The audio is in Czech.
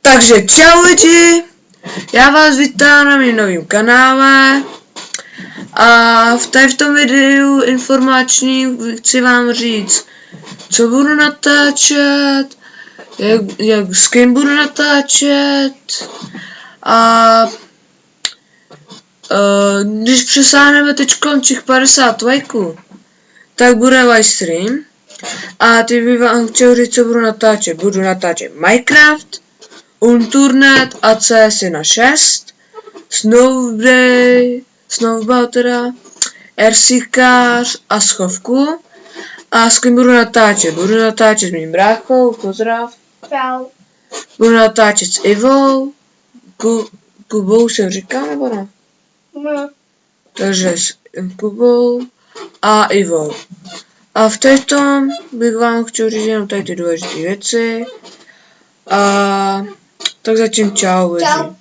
Takže čau lidi, já vás vítám na mém novém kanále a v tom videu informační chci vám říct, co budu natáčet, s kým budu natáčet a když přesáhneme teďkom těch 50 lajků, tak bude livestream a teď bych vám chtěl říct, co budu natáčet. Budu natáčet Minecraft, Unturned a CS 6, Snowball teda, RCkář a schovku. A s kým budu natáčet? Budu natáčet s mým bráchou, pozdrav. Čau. Budu natáčet s Ivou, Kubou se říká nebo ne? No. Takže s Kubou a Ivou. A v této bych vám chtěl říct jenom tady ty důležité věci. A tak zatím čau. Čau.